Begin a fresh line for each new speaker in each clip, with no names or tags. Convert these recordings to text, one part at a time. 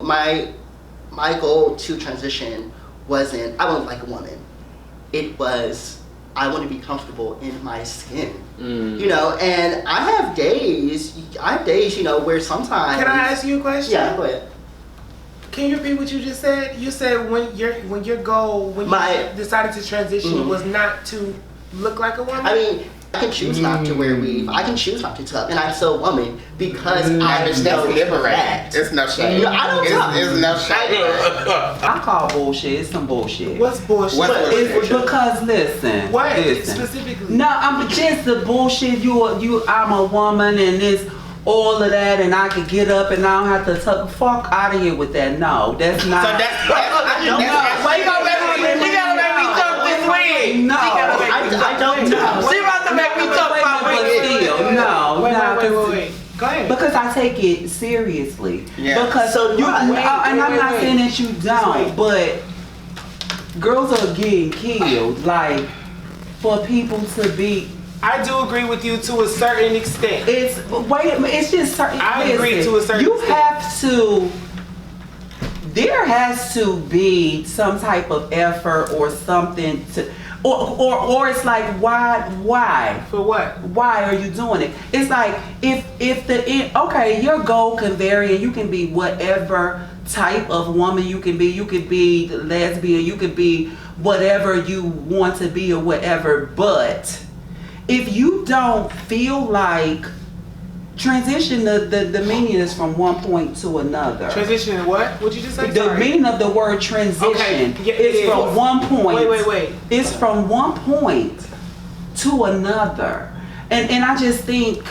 my goal to transition wasn't I want to look like a woman. It was I want to be comfortable in my skin. You know, and I have days, you know, where sometimes.
Can I ask you a question?
Yeah, go ahead.
Can you repeat what you just said? You said when your goal when you decided to transition was not to look like a woman.
I mean, I can choose not to wear weave. I can choose not to tuck, and I'm still a woman because I
That's liberating. It's no shame.
I don't tuck.
It's no shame.
I call bullshit. It's some bullshit.
What's bullshit?
It's because listen.
What
listen.
specifically?
No, I'm just the bullshit. I'm a woman and this all of that, and I could get up and I don't have to tuck. Fuck out of here with that. No, that's not.
So why you gonna make me? She gotta make me tuck this wig.
No,
I don't know.
She about to make me tuck my wig.
No,
Wait. Go ahead.
Because I take it seriously.
Yeah.
Because and I'm not saying that you don't, but girls are getting killed. Like for people to be.
I do agree with you to a certain extent.
It's just certain.
I agree to a certain
You
extent.
have to. There has to be some type of effort or something to. Or it's like why?
For what?
Why are you doing it? It's like okay, your goal can vary and you can be whatever type of woman you can be. You could be lesbian, you could be whatever you want to be or whatever. But if you don't feel like transition, the meaning is from one point to another.
Transition what? What'd you just say?
The meaning of the word transition is from one point.
Wait.
It's from one point to another, and I just think,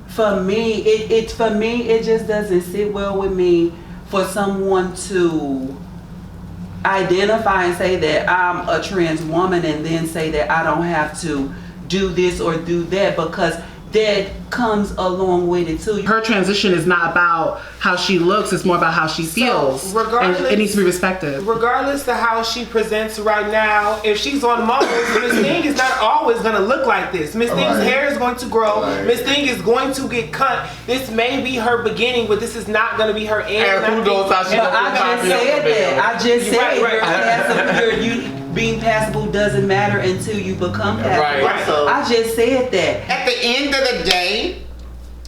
for me, it just doesn't sit well with me for someone to identify and say that I'm a trans woman and then say that I don't have to do this or do that, because that comes along with it too.
Her transition is not about how she looks, it's more about how she feels.
So regardless,
and it needs to be respected.
Regardless of how she presents right now, if she's on models, Miss Thing is not always going to look like this. Miss Thing's hair is going to grow. Miss Thing is going to get cut. This may be her beginning, but this is not going to be her end.
And who knows how she
I just said being passable doesn't matter until you become passable.
Right.
So,
I just said that.
At the end of the day,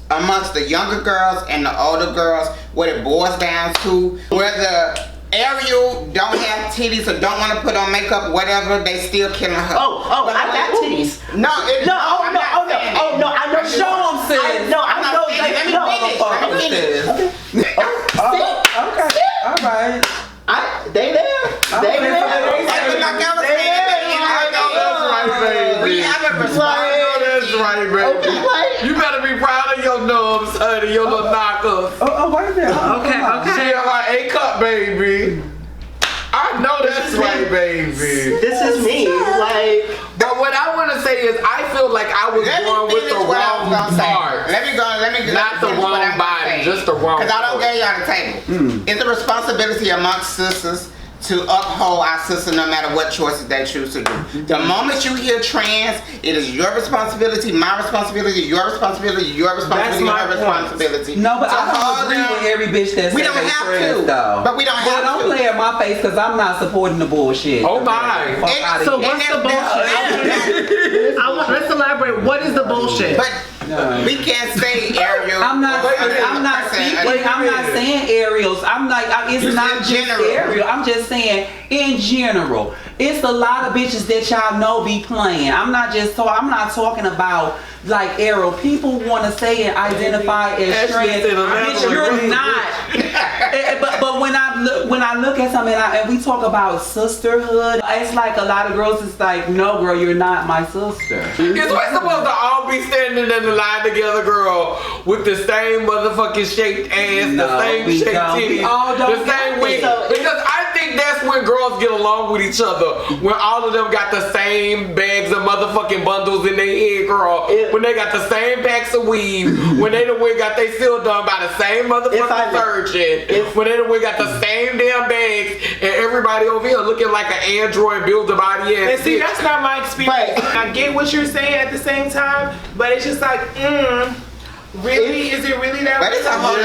amongst the younger girls and the older girls, what it boils down to, whether Ariel don't have titties or don't want to put on makeup, whatever, they still killing her.
I got titties.
No,
I know.
Show them, sis.
Let me finish.
Okay. All right.
They there. They there.
We have a responsibility.
That's right, baby. You better be proud of your nubs, honey, your little knockers.
Oh, wait a minute. Okay.
She have her A cup, baby. I know that's right, baby.
This is me.
But what I want to say is, I feel like I was born with the wrong part.
Let me go.
Not the wrong body, just the wrong.
Because I don't get you on the table. It's a responsibility amongst sisters to uphold our sister no matter what choices they choose to do. The moment you hear trans, it is your responsibility, my responsibility, your responsibility, your responsibility, her responsibility.
No, but I don't agree with every bitch that
we don't have to,
though.
but we don't have to.
Don't play in my face because I'm not supporting the bullshit.
Oh my!
So what's the bullshit? Let's elaborate. What is the bullshit?
But we can't say Ariel.
I'm not saying Ariel's. It's not just Ariel. I'm just saying in general. It's a lot of bitches that y'all know be playing. I'm not talking about like Ariel. People want to say and identify as trans. Bitch, you're not. But when I look at something and we talk about sisterhood, it's like a lot of girls. It's like, no, girl, you're not my sister.
Because we're supposed to all be standing in the line together, girl, with the same motherfucking shaped ass, the same shaped titties, the same wig. Because I think that's when girls get along with each other. When all of them got the same bags of motherfucking bundles in their head, girl. When they got the same packs of weave. When they done got they still done by the same motherfucking surgeon. When they done got the same damn bags, and everybody over here looking like an android built a body ass.
And see, that's not my experience. I get what you're saying at the same time, but it's just like, really? Is it really that way?
But it's a whole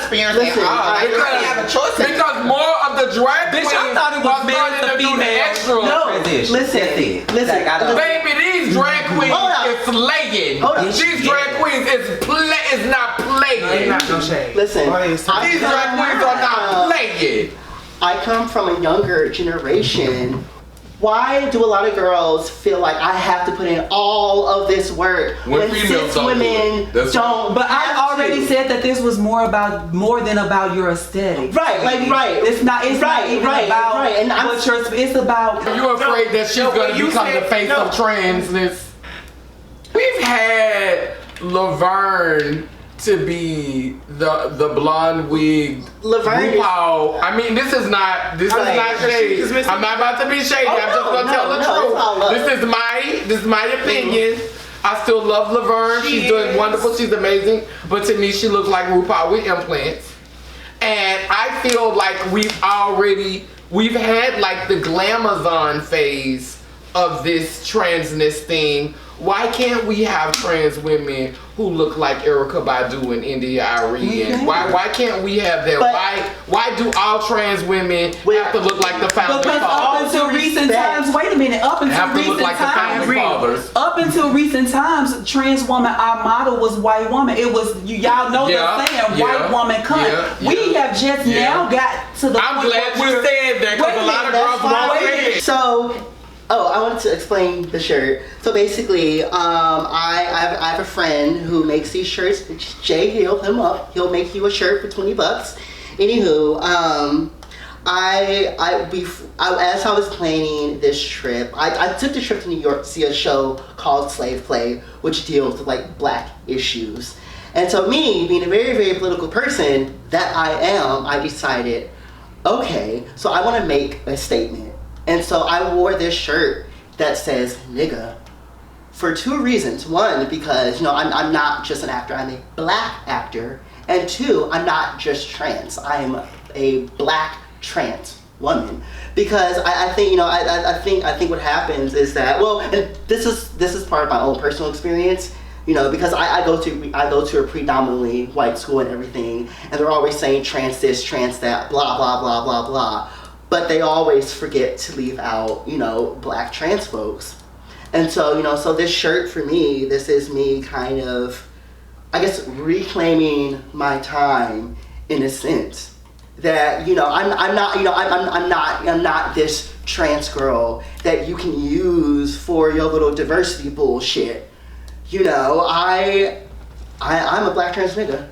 experience
Listen,
at all. Like, you
because-
don't have a choice.
Because more of the drag queens
Bitch, I thought it was
are
male
starting
to
to do the
female.
extra.
No,
Transition.
listen,
That's it.
listen,
Like, I don't-
Baby, these drag queens
Hold up.
is slaying.
Hold up.
These drag queens is not playing.
They not no shade.
Listen,
These drag queens are not playing.
I come from a younger generation. Why do a lot of girls feel like I have to put in all of this work
When females
cis
don't do
women
it. That's
don't?
But I
have
already
to?
said that this was more than about your aesthetic.
Right, like right.
It's not even about
And I'm
what your. It's about.
Are you afraid that she's
no,
going
when
to
you
become
said-
the face
no.
of transness? We've had Laverne to be the blonde wig
Laverne is-
RuPaul. I mean, this is not shade.
She's missing-
I'm not about to be shady.
Oh,
I'm just
no,
gonna tell the
no, it's all love.
truth. This is my opinion. I still love Laverne.
She
She's doing
is.
wonderful. She's amazing. But to me, she looks like RuPaul with implants. And I feel like we've had like the glamazon phase of this transness thing. Why can't we have trans women who look like Erykah Badu and India Arie? And why can't we have that?
But-
why do all trans women have to look like the founding
Because up
fathers?
until recent times, wait a minute. Up until
Have to look
recent
like the founding
times,
fathers.
up until recent times, trans woman, our model was white woman. It was y'all know
Yeah,
the saying,
yeah,
white woman cunt.
yeah,
We
yeah,
have just
yeah.
now got to the
I'm
point
glad
where
you said that because
Wait
a lot of
minute,
girls
that's
won't
fine.
say it.
So, I wanted to explain the shirt. So basically, I have a friend who makes these shirts. Jay, he'll him up. He'll make you a shirt for $20. Anywho, as I was planning this trip, I took the trip to New York to see a show called Slave Play, which deals with like black issues. And so me, being a very, very political person that I am, I decided, okay, so I want to make a statement. And so I wore this shirt that says nigga for two reasons. One, because I'm not just an actor, I'm a black actor. And two, I'm not just trans. I am a black trans woman. Because I think I think what happens is that, well, and this is part of my own personal experience. Because I go to a predominantly white school and everything, and they're always saying trans this, trans that, blah blah blah blah blah. But they always forget to leave out, black trans folks. And so, so this shirt for me, this is me kind of, I guess, reclaiming my time in a sense that, I'm not this trans girl that you can use for your little diversity bullshit. I'm a black trans nigga.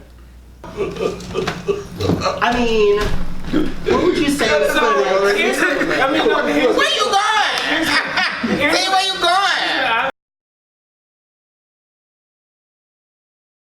I mean,